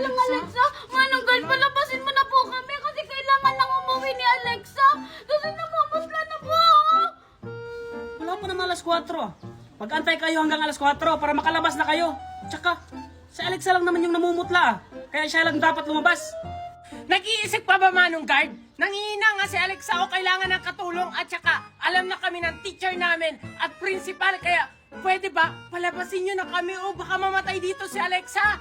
lang, Alexa. Manong guard, palabasin mo na po kami kasi kailangan lang umuwi ni Alexa. Kasi namumutla na po ako. Wala pa naman alas 4. Pag-antay kayo hanggang alas 4 para makalabas na kayo. Tsaka, si Alexa lang naman yung namumutla. Kaya siya lang dapat lumabas. Nag-iisip pa ba, Manong Guard? Nangihina nga si Alexa o kailangan ng katulong at saka alam na kami ng teacher namin at principal kaya pwede ba palabasin nyo na kami o baka mamatay dito si Alexa?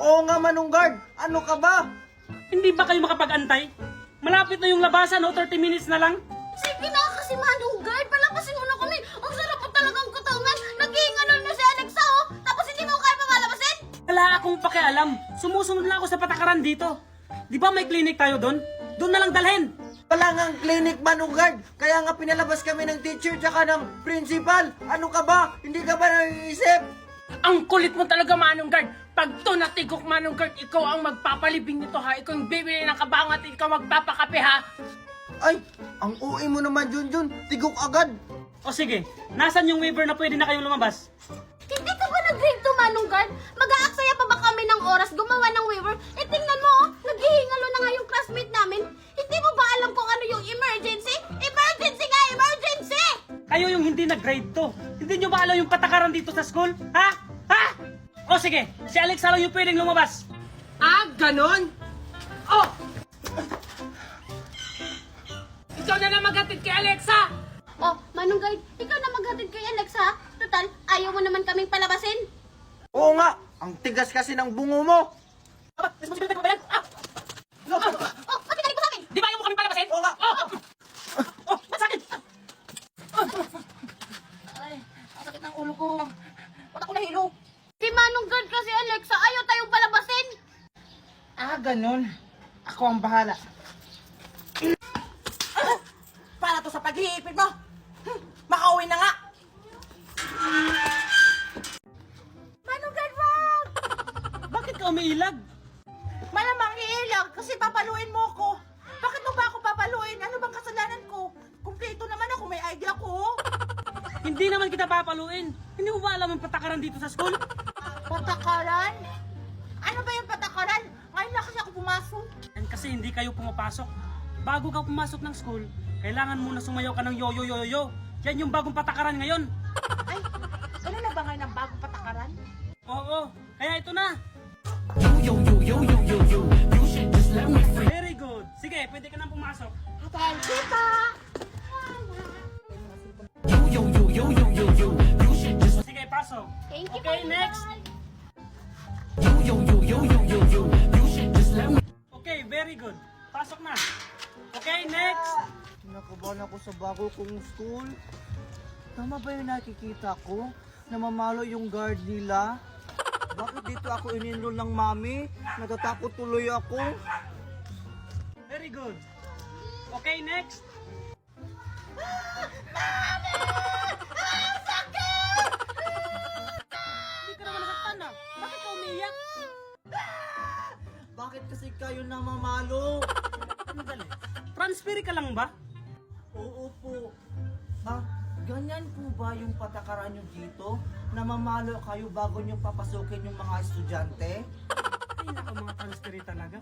Oo nga, Manong Guard. Ano ka ba? Hindi ba kayo makapag-antay? Malapit na yung labasan o 30 minutes na lang. Sige na kasi, Manong guard. Palabasin mo na kami. Ang sarap po talagang katawan. Naghihingalol na si Alexa, oh. Tapos hindi mo kaya mamalabasin? Wala akong pakialam. Sumusunod lang ako sa patakaran dito. Di ba may clinic tayo doon? Doon na lang dalhin. Wala nga ang clinic, Manong Guard. Kaya nga pinalabas kami ng teacher tsaka ng principal. Ano ka ba? Hindi ka ba naiisip? Ang kulit mo talaga, Manong Guard. Pag to natigok, Manong Guard, ikaw ang magpapalibing nito ha. Ikaw yung bibili ng kabangat, ikaw magpapakape ha. Ay, ang uwi mo naman, Junjun. Tigok agad. O sige, nasan yung waiver na pwede na kayong lumabas? Hindi ka ba nag-grade to, Manong guard? Mag-aaksaya pa ba kami ng oras gumawa ng waiver? Eh, tingnan mo, oh. Naghihingalo na nga yung classmate namin. Hindi mo ba alam kung ano yung emergency? Emergency nga, emergency! Kayo yung hindi nag-grade to. Hindi nyo ba alam yung patakaran dito sa school? Ha? Ha? O sige, si Alexa lang yung pwedeng lumabas. Ah, ganon? Oh! Ikaw na lang maghatid kay Alexa! Oh, Manong guard, ikaw na maghatid kay Alexa, ha? Total, ayaw mo naman kaming palabasin. Oo nga, ang tigas kasi ng bungo mo. Responsibility ko ba yan? Ah! Oh, pati ka rin po sa akin! Di ba ayaw mo kami palabasin? Oo nga. Oh, ba't sa akin? Ay, ang sakit ng ulo ko. Ba't ako nahilo? Si Manong guard kasi, Alexa, ayaw tayong palabasin. Ah, ganon. Ako ang bahala. Para to sa pag-iipid mo. Makauwi na nga. Manong guard, wag! Bakit ka umiilag? Malamang iilag kasi papaluin mo ko. Bakit mo ba ako papaluin? Ano bang kasalanan ko? Kumpleto naman ako, may idea ko. Hindi naman kita papaluin. Hindi mo ba alam ang patakaran dito sa school? Patakaran? Ano ba yung patakaran? Ngayon na kasi ako pumasok. And kasi hindi kayo pumapasok. Bago ka pumasok ng school, kailangan muna sumayaw ka ng yo-yo-yo-yo. Yan yung bagong patakaran ngayon. Ay, ano na ba ngayon ang bagong patakaran? Oo, kaya ito na. Very good. Sige, pwede ka nang pumasok. Thank you pa! Sige, pasok. Thank you, Okay, Manong next. guard. Okay, very good. Pasok na. Okay, next. Kinakabahan ako sa bago kong school. Tama ba yung nakikita ko? Namamalo yung guard nila? Bakit dito ako in-enroll ng mami? Natatakot tuloy ako. Very good. Okay, next. Hindi ka naman nasaktan ah. Bakit ka umiiyak? Bakit kasi kayo namamalo? Ano dali? Transfer ka lang ba? Oo po. Ah, ganyan po ba yung patakaran nyo dito? Namamalo kayo bago nyo papasukin yung mga estudyante? Ay, nako mga transfer talaga.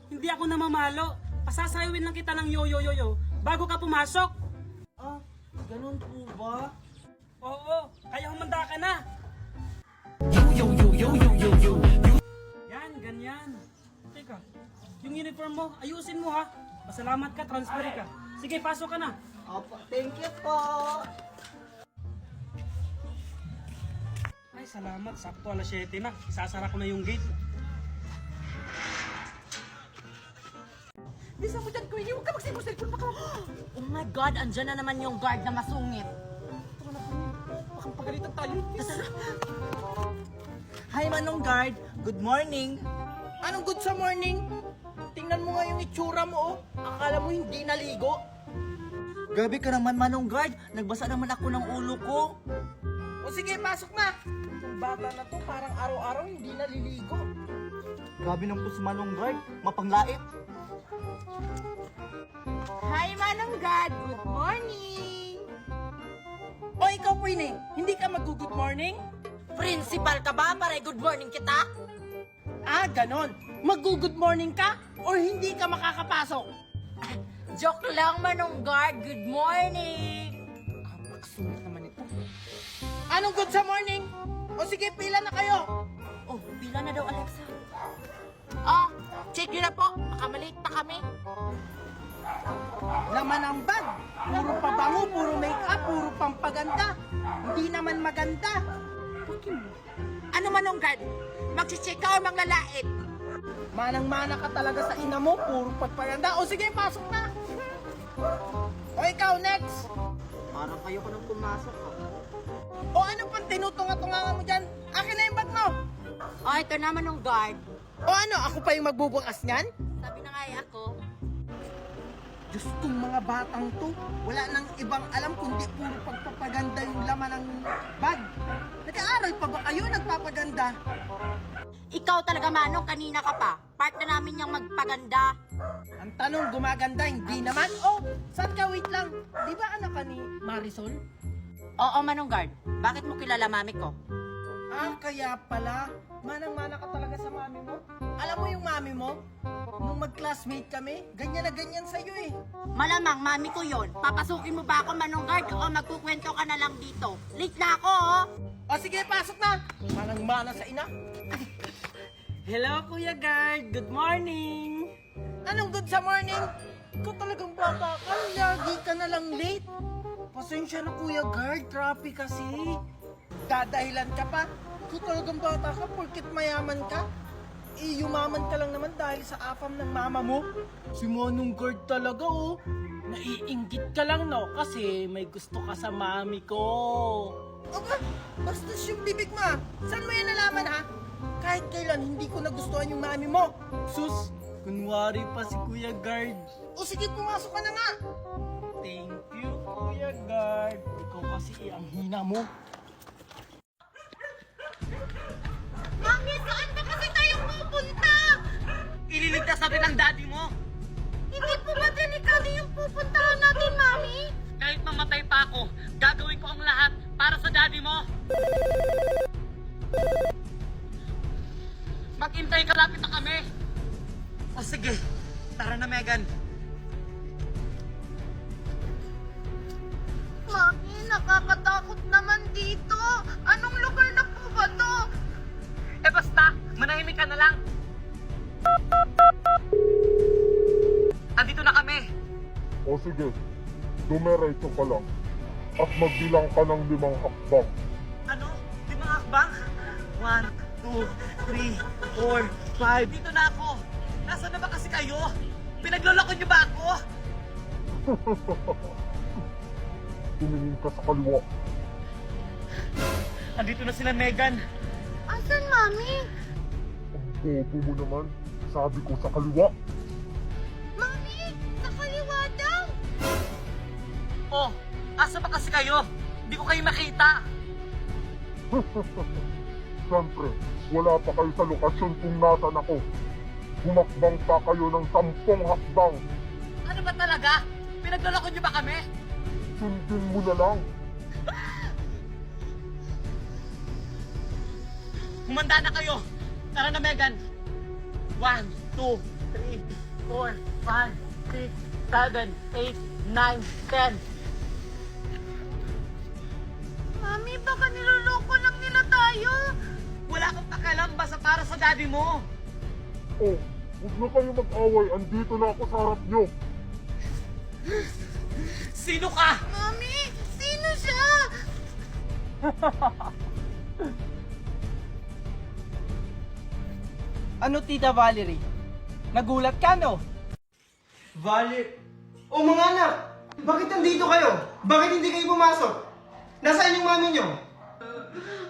Hindi ako namamalo. Pasasayawin lang kita ng yo-yo-yo-yo bago ka pumasok. Ah, ganun po ba? Oo, kaya humanda ka na. Yan, ganyan. Teka, yung uniform mo, ayusin mo ha. Pasalamat ka, transfer ka. Sige, pasok ka na. Opo, thank you po. Ay, salamat. Sakto alas 7 na. Isasara ko na yung gate. Bisa mo dyan, Queenie. Huwag ka magsimos-cellphone. Baka... Oh my God, andyan na naman yung guard na masungit. Baka pagalitan tayo. Hi, Manong Guard. Good morning. Anong good sa morning? Tingnan mo nga yung itsura mo, oh. Akala mo hindi naligo. Gabi ka naman, Manong Guard. Nagbasa naman ako ng ulo ko. O sige, pasok na. Yung bata na to, parang araw-araw hindi naliligo. Grabe ng si Manong Guard. Mapanglait. Hi, Manong God. Good morning. O ikaw, Queenie, hindi ka mag-good morning? Principal ka ba? Para good morning kita? Ah, ganon. Mag-good morning ka or hindi ka makakapasok? Joke lang, Manong Guard. Good morning! Sulit naman ito. Anong good sa morning? O sige, pila na kayo. Oh, pila na daw, Alexa. Ah, check nyo na po. Baka malate pa kami. Laman ang bag. Puro pabango, puro make-up, puro pampaganda. Hindi naman maganda. Ano, Manong Guard? Magsicheck ka o manglalait? Manang-mana ka talaga sa ina mo, puro pagpaganda. O sige, pasok na. O ikaw, next. Parang kayo ko nang pumasok. O ano pang tinutunga-tunga mo dyan? Akin na yung bag mo. Oh, ito na, Manong Guard. O ano, ako pa yung magbubukas niyan? Sabi na nga ako. Diyos kong mga batang to, wala nang ibang alam kundi puro pagpapaganda yung laman ng bag. Nag-aaral pa ba kayo nagpapaganda? Ikaw talaga, Manong, kanina ka pa. Part na namin yung magpaganda. Ang tanong, gumaganda, hindi naman. Oh, saan ka? Wait lang. Di ba anak ka ni Marisol? Oo, Manong Guard. Bakit mo kilala mami ko? Ah, kaya pala. Manang-mana ka talaga sa mami mo. Alam mo yung mami mo? Nung mag-classmate kami, ganyan na ganyan sa'yo eh. Malamang, mami ko yon. Papasukin mo ba ako, Manong Guard, o magkukwento ka na lang dito? Late na ako, oh! O sige, pasok na. Manang-mana sa ina. Hello, Kuya Guard. Good morning. Anong good sa morning? Ikaw talagang bata ka, lagi ka na lang late. Pasensya na Kuya Guard, traffic kasi. Dadahilan ka pa. Ikaw talagang bata ka, porkit mayaman ka. Yumaman ka lang naman dahil sa afam ng mama mo. Si Manong Guard talaga oh. Naiinggit ka lang, no? Kasi may gusto ka sa mami ko. Aba, bastos yung bibig mo ah. Saan mo yan nalaman ha? Kahit kailan hindi ko nagustuhan yung mami mo. Sus, kunwari pa si Kuya Guard. O sige, pumasok ka na nga. Thank you, Kuya Guard. Ikaw kasi ang hina mo. Mami, saan ba kasi tayo pupunta? Ililigtas natin ang daddy mo. Hindi po ba delikado yung pupuntahan natin, Mami? Kahit mamatay pa ako, gagawin ko ang lahat para sa daddy mo. Maghintay, kalapit na kami. O sige, tara na Megan. Mami, nakakatakot naman dito. Anong lugar na po ba to? Eh basta, manahimik ka na lang. Andito na kami. O sige, dumiretso ka lang. At magbilang ka ng 5 hakbang. Ano? 5 hakbang? 1, 2, 3, 4, 5. Dito na ako. Nasaan na ba kasi kayo? Pinagloloko niyo ba ako? Tumingin ka sa kaliwa. Andito na sila Megan. Asan, Mami? Ang bobo mo naman. Sabi ko sa kaliwa. Mami, sa kaliwa daw. Oh, asa ba kasi kayo? Hindi ko kayo makita. Siyempre, wala pa kayo sa lokasyon kung nasan ako. Humakbang pa kayo ng 10 hakbang. Ano ba talaga? Pinagloloko niyo ba kami? Sundin mo na lang. Humanda na kayo. Tara na Megan. 1, 2, 3, 4, 5, 6, 7, 8, 9, 10. Mami, baka niloloko lang nila tayo. Wala akong pakialam basta para sa daddy mo. Oh, huwag na kayo mag-away. Andito na ako sa harap nyo. Sino ka? Mami, sino siya? Ano, Tita Valerie? Nagulat ka, no? O mga anak, bakit nandito kayo? Bakit hindi kayo pumasok? Nasaan yung mami nyo?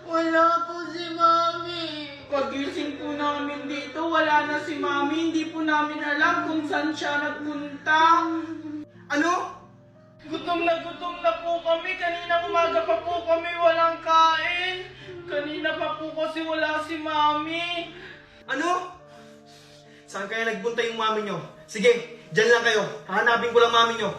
Wala po si Mami. Pagising po namin dito, wala na si Mami. Hindi po namin alam kung saan siya nagpunta. Ano? Gutom na po kami. Kanina umaga pa po kami walang kain. Kanina pa po kasi wala si Mami. Ano? Saan kaya nagpunta yung mami nyo? Sige, dyan lang kayo. Hahanapin ko lang mami nyo.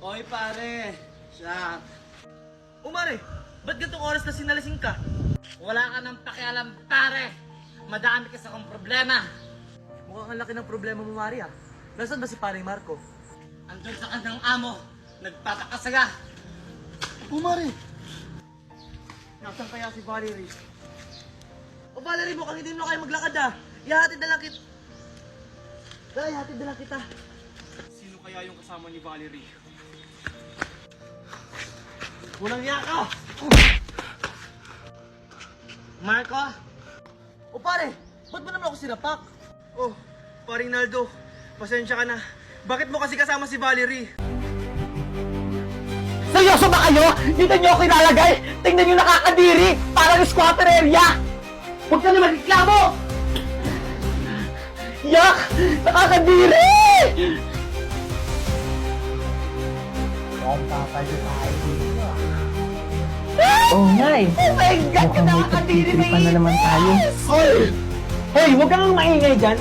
Oy pare, siya. Umare, ba't gantong oras na sinalasing ka? Wala ka nang pakialam, pare. Madami kasi akong problema. Mukhang ang laki ng problema mo, Maria. Nasaan ba si Paring Marco? Andun sa kanyang amo, nagpapakasaga. Umare! Nasaan kaya si Valerie? O Valerie, mukhang hindi mo na kayo maglakad ah. Ihatid na lang kita. Dahil, ihatid na lang kita. Sino kaya yung kasama ni Valerie? Walang niya ka! Marco? O pare, ba't mo naman ako sinapak? Oh, paring Naldo, pasensya ka na. Bakit mo kasi kasama si Valerie? Seryoso ba kayo? Dito nyo ako ilalagay? Tingnan nyo nakakadiri! Parang squatter area! Huwag ka na magreklamo! Yak! Nakakadiri! Oo nga eh. Oh my God! Nakakadiri na naman tayo. Hoy! Hoy, huwag kang maingay dyan.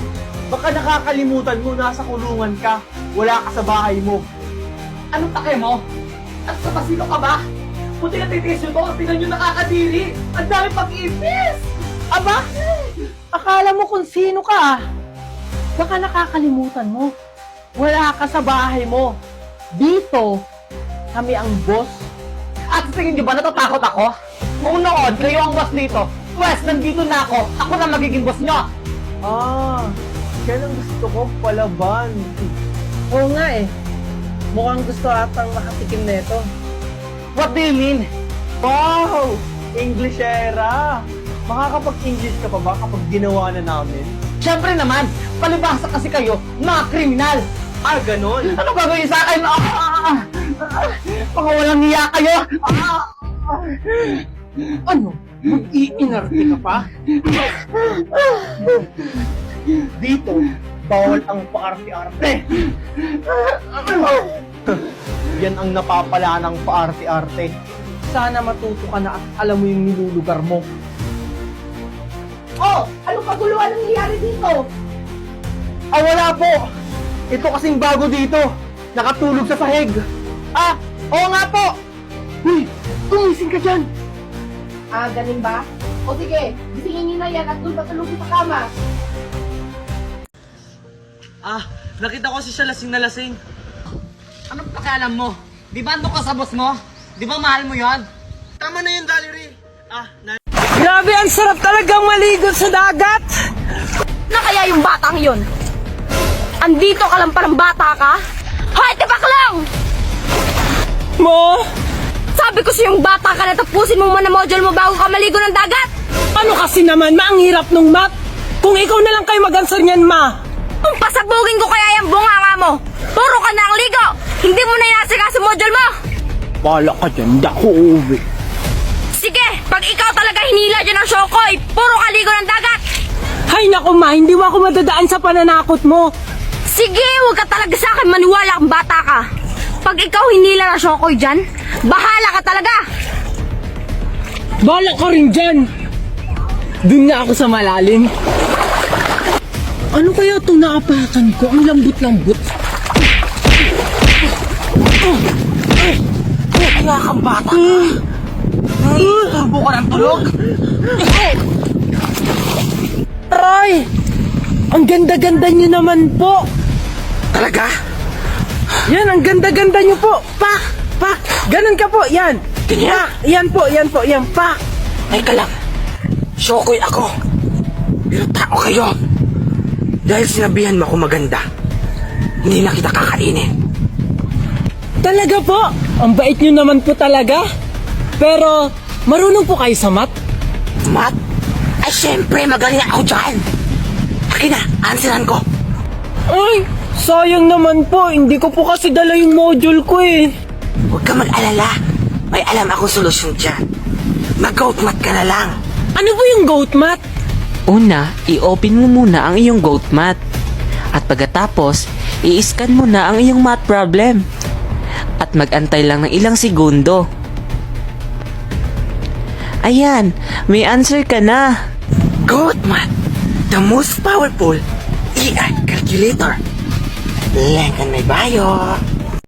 Baka nakakalimutan mo, nasa kulungan ka. Wala ka sa bahay mo. Anong take mo? At sa pasino ka ba? Puti na titiis nyo to, tingnan nyo nakakadiri! Ang dami pag-ipis! Aba, akala mo kung sino ka ah. Baka nakakalimutan mo. Wala ka sa bahay mo. Dito, kami ang boss. At sa tingin nyo ba natatakot ako? Kung noon, kayo ang boss dito. Pwes, nandito na ako. Ako na magiging boss nyo. Ah, yan ang gusto ko palaban. Oo nga eh. Mukhang gusto atang makatikim nito. What do you mean? Wow! Englishera! Makakapag-English ka pa ba kapag ginawa na namin? Siyempre naman, palibasa kasi kayo, mga kriminal. Ah, ganon? Ano gagawin sa akin? Mga walang hiya kayo. Ano? Mag-iinarte ka pa? Dito, bawal ang paarte-arte. Yan ang napapala ng paarte-arte. Sana matuto ka na at alam mo yung nilulugar mo. Oh, ano kaguluhan ang nangyayari dito? Ah, wala po! Ito kasing bago dito. Nakatulog sa sahig. Ah, oo nga po! Uy, tumising ka dyan! Ah, ganun ba? O sige, gisingin niyo na yan at doon patulogin sa kama. Ah, nakita ko si siya lasing na lasing. Anong pakialam mo? Di ba ando ka sa boss mo? Di ba mahal mo yon? Tama na yun, Valerie. Ah, Grabe, ang sarap talagang maligo sa dagat! Na kaya yung batang yun? Andito ka lang parang bata ka? Hoy, tipak lang! Mo? Sabi ko sa yung bata ka na tapusin mo muna module mo bago ka maligo ng dagat! Ano kasi naman, ma, ang hirap nung math. Kung ikaw na lang kayo mag-answer niyan, ma. Kung pasabugin ko kaya yung bunganga mo, puro ka na ang ligo! Hindi mo na inasikaso module mo! Bala ka dyan, di ako uuwi. Sige, pag ikaw talaga hinila dyan ng Shokoy, puro ka ligo ng dagat! Hay naku, ma, hindi mo ako madadaan sa pananakot mo. Sige, huwag ka talaga sa akin maniwala kang bata ka. Pag ikaw hinila ng Shokoy dyan, bahala ka talaga! Bala ka rin dyan. Doon na ako sa malalim. Ano kaya itong naapakan ko? Ang lambot-lambot. Kaya kang bata. Turbo ka ng tulog. Aray! Ang ganda-ganda niyo naman po. Talaga? Yan, ang ganda-ganda niyo po. Pak! Pak! Ganun ka po, yan. Ganyan? Pak! Yan po, yan po, yan. Pak! Teka lang. Shokoy ako. Pero tao kayo. Dahil sinabihan mo ako maganda, hindi na kita kakainin. Talaga po? Ang bait niyo naman po talaga. Pero, marunong po kayo sa math? Mat? Ay, syempre, magaling ako dyan. Akin na, answeran ko. Ay, sayang naman po. Hindi ko po kasi dala yung module ko eh. Huwag ka mag-alala. May alam akong solusyon dyan. Mag-goat mat ka na lang. Ano po yung goat math? Una, i-open mo muna ang iyong goat math. At pagkatapos, i-scan mo na ang iyong math problem. At mag-antay lang ng ilang segundo. Ayan, may answer ka na. Goat mat, the most powerful AI calculator. Lengkan may bayo.